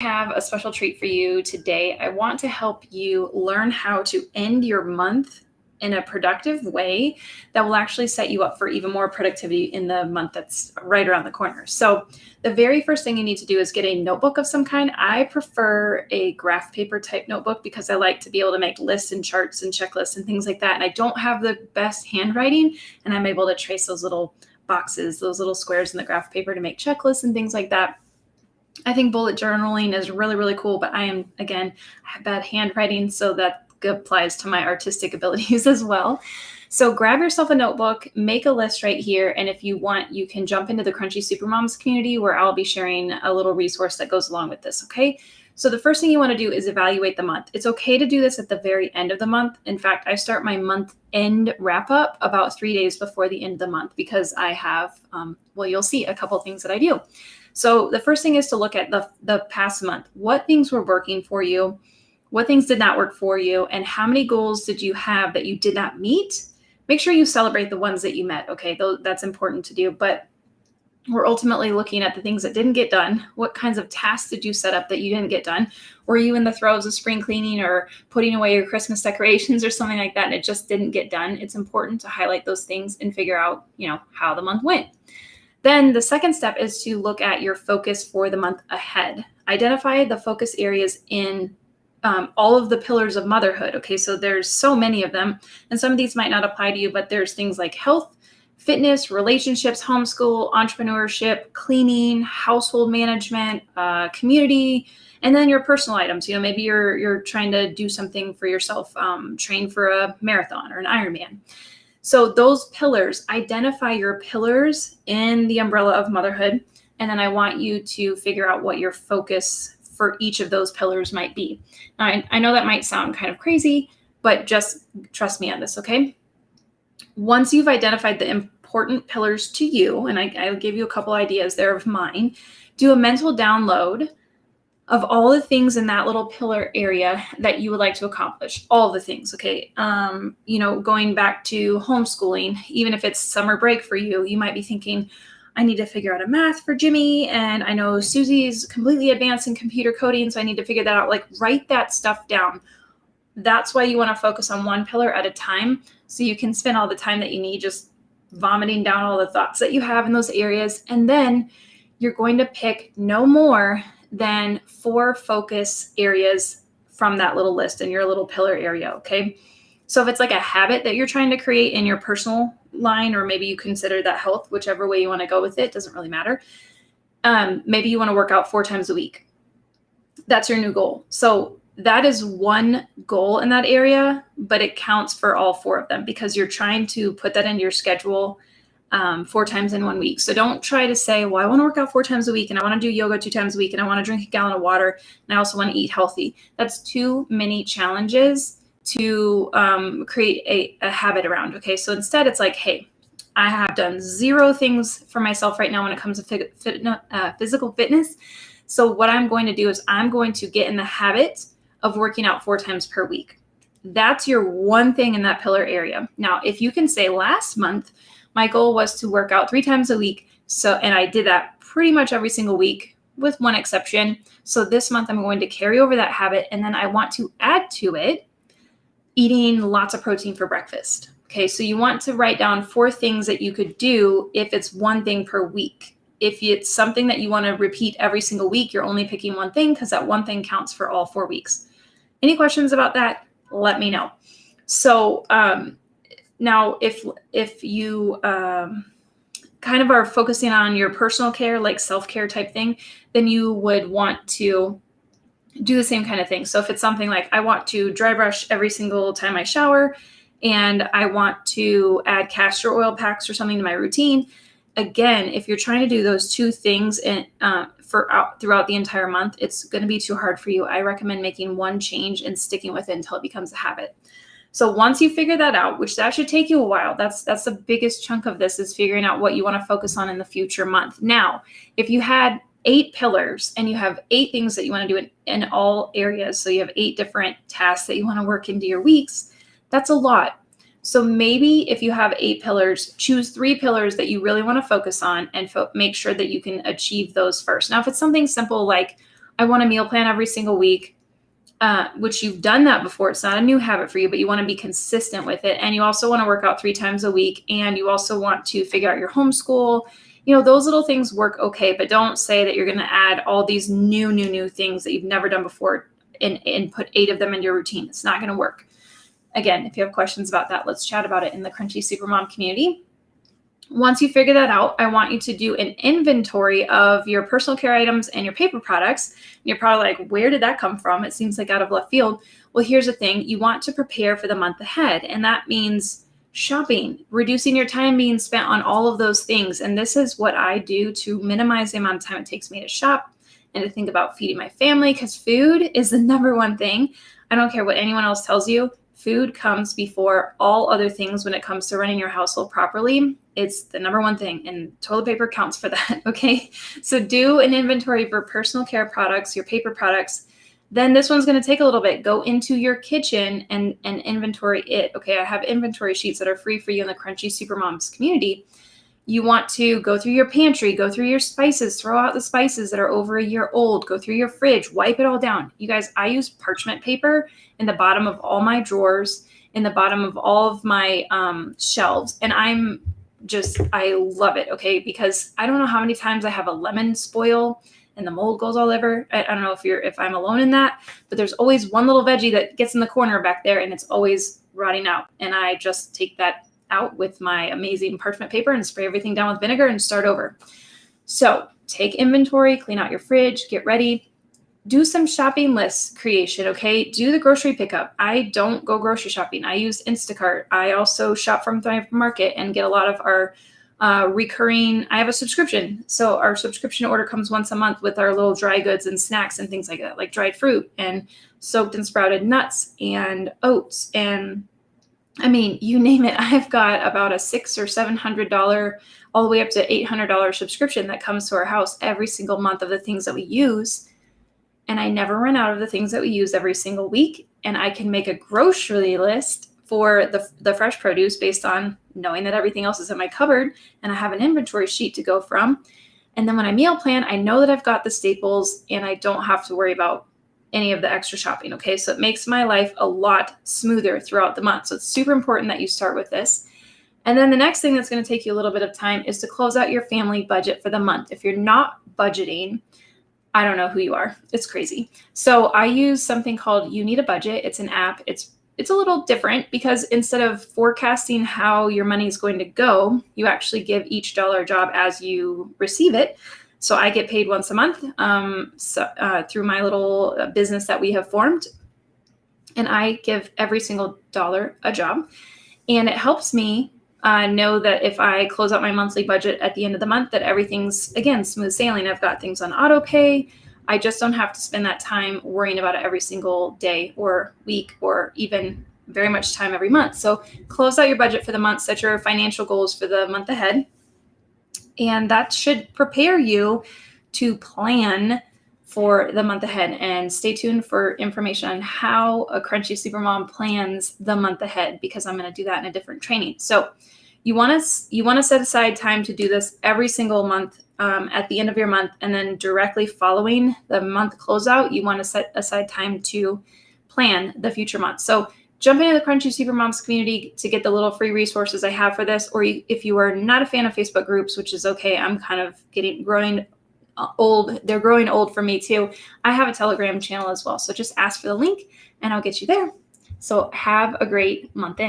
have a special treat for you today. I want to help you learn how to end your month in a productive way that will actually set you up for even more productivity in the month that's right around the corner. So the very first thing you need to do is get a notebook of some kind. I prefer a graph paper type notebook because I like to be able to make lists and charts and checklists and things like that. And I don't have the best handwriting, and I'm able to trace those little boxes, those little squares in the graph paper to make checklists and things like that. I think bullet journaling is really, really cool, but I have bad handwriting, so that applies to my artistic abilities as well. So grab yourself a notebook, make a list right here, and if you want, you can jump into the Crunchy Supermoms community where I'll be sharing a little resource that goes along with this, okay? So the first thing you want to do is evaluate the month. It's okay to do this at the very end of the month. In fact, I start my month end wrap up about 3 days before the end of the month because I have, you'll see a couple things that I do. So the first thing is to look at the past month. What things were working for you? What things did not work for you? And how many goals did you have that you did not meet? Make sure you celebrate the ones that you met. Okay, that's important to do. But we're ultimately looking at the things that didn't get done. What kinds of tasks did you set up that you didn't get done? Were you in the throes of spring cleaning or putting away your Christmas decorations or something like that, and it just didn't get done? It's important to highlight those things and figure out, how the month went. Then the second step is to look at your focus for the month ahead. Identify the focus areas in all of the pillars of motherhood. Okay, so there's so many of them, and some of these might not apply to you, but there's things like health, fitness, relationships, homeschool, entrepreneurship, cleaning, household management, community, and then your personal items. Maybe you're trying to do something for yourself, train for a marathon or an Ironman. So those pillars, identify your pillars in the umbrella of motherhood. And then I want you to figure out what your focus for each of those pillars might be. Now, I know that might sound kind of crazy, but just trust me on this, okay? Once you've identified the important pillars to you, and I'll give you a couple ideas there of mine, do a mental download of all the things in that little pillar area that you would like to accomplish, all the things, okay? Going back to homeschooling, even if it's summer break for you, you might be thinking, I need to figure out a math for Jimmy, and I know Susie's completely advanced in computer coding, so I need to figure that out. Like, write that stuff down. That's why you want to focus on one pillar at a time, so you can spend all the time that you need just vomiting down all the thoughts that you have in those areas. And then you're going to pick no more than 4 focus areas from that little list in your little pillar area, okay? So if it's like a habit that you're trying to create in your personal line, or maybe you consider that health, whichever way you want to go with it, doesn't really matter. Maybe you want to work out 4 times a week. That's your new goal. So that is one goal in that area, but it counts for all 4 of them because you're trying to put that into your schedule 4 times in 1 week. So don't try to say, well, I want to work out 4 times a week, and I want to do yoga 2 times a week, and I want to drink a gallon of water, and I also want to eat healthy. That's too many challenges to create a habit around. Okay, so instead it's like, hey, I have done 0 things for myself right now when it comes to physical fitness. So what I'm going to do is I'm going to get in the habit of working out 4 times per week. That's your one thing in that pillar area. Now, if you can say last month, my goal was to work out 3 times a week. And I did that pretty much every single week with one exception. So this month I'm going to carry over that habit. And then I want to add to it eating lots of protein for breakfast. Okay, so you want to write down 4 things that you could do if it's one thing per week. If it's something that you want to repeat every single week, you're only picking one thing because that one thing counts for all 4 weeks. Any questions about that? Let me know. So now if you kind of are focusing on your personal care, like self-care type thing, then you would want to do the same kind of thing. So if it's something like I want to dry brush every single time I shower, and I want to add castor oil packs or something to my routine, again, if you're trying to do those 2 things throughout the entire month, it's going to be too hard for you. I recommend making one change and sticking with it until it becomes a habit. So once you figure that out, which that should take you a while, that's the biggest chunk of this, is figuring out what you want to focus on in the future month. Now, if you had 8 pillars and you have 8 things that you want to do in all areas, so you have 8 different tasks that you want to work into your weeks, that's a lot. So maybe if you have 8 pillars, choose 3 pillars that you really want to focus on and make sure that you can achieve those first. Now, if it's something simple like I want to meal plan every single week, which you've done that before. It's not a new habit for you, but you want to be consistent with it. And you also want to work out 3 times a week. And you also want to figure out your homeschool. Those little things work okay, but don't say that you're going to add all these new things that you've never done before and put 8 of them into your routine. It's not going to work. Again, if you have questions about that, let's chat about it in the Crunchy Supermom community. Once you figure that out, I want you to do an inventory of your personal care items and your paper products. You're probably like, where did that come from? It seems like out of left field. Well, here's the thing. You want to prepare for the month ahead, and that means shopping, reducing your time being spent on all of those things. And this is what I do to minimize the amount of time it takes me to shop and to think about feeding my family, because food is the number one thing. I don't care what anyone else tells you. Food comes before all other things when it comes to running your household properly. It's the number one thing, and toilet paper counts for that, okay? So do an inventory for personal care products, your paper products. Then this one's going to take a little bit. Go into your kitchen and inventory it, okay? I have inventory sheets that are free for you in the Crunchy Supermoms community. You want to go through your pantry, go through your spices, throw out the spices that are over a year old, go through your fridge, wipe it all down. You guys, I use parchment paper in the bottom of all my drawers, in the bottom of all of my shelves. And I love it, okay? Because I don't know how many times I have a lemon spoil and the mold goes all over. I don't know if I'm alone in that, but there's always one little veggie that gets in the corner back there and it's always rotting out. And I just take that out with my amazing parchment paper and spray everything down with vinegar and start over. So take inventory, clean out your fridge, get ready, do some shopping list creation, okay? Do the grocery pickup. I don't go grocery shopping. I use Instacart. I also shop from Thrive Market and get a lot of our recurring, I have a subscription. So our subscription order comes once a month with our little dry goods and snacks and things like that, like dried fruit and soaked and sprouted nuts and oats and you name it. I've got about a $600 or $700 all the way up to $800 subscription that comes to our house every single month of the things that we use. And I never run out of the things that we use every single week. And I can make a grocery list for the fresh produce based on knowing that everything else is in my cupboard. And I have an inventory sheet to go from. And then when I meal plan, I know that I've got the staples and I don't have to worry about any of the extra shopping, okay? So it makes my life a lot smoother throughout the month. So it's super important that you start with this. And then the next thing that's going to take you a little bit of time is to close out your family budget for the month. If you're not budgeting, I don't know who you are. It's crazy. So I use something called You Need a Budget. It's an app. It's a little different because instead of forecasting how your money is going to go, you actually give each dollar a job as you receive it. So I get paid once a month through my little business that we have formed. And I give every single dollar a job. And it helps me know that if I close out my monthly budget at the end of the month, that everything's, again, smooth sailing. I've got things on auto pay. I just don't have to spend that time worrying about it every single day or week or even very much time every month. So close out your budget for the month, set your financial goals for the month ahead. And that should prepare you to plan for the month ahead. And stay tuned for information on how a Crunchy Supermom plans the month ahead, because I'm going to do that in a different training. So you want to set aside time to do this every single month at the end of your month. And then directly following the month closeout, you want to set aside time to plan the future month. So jump into the Crunchy Supermoms community to get the little free resources I have for this. Or if you are not a fan of Facebook groups, which is okay, I'm kind of growing old. They're growing old for me too. I have a Telegram channel as well. So just ask for the link and I'll get you there. So have a great month in.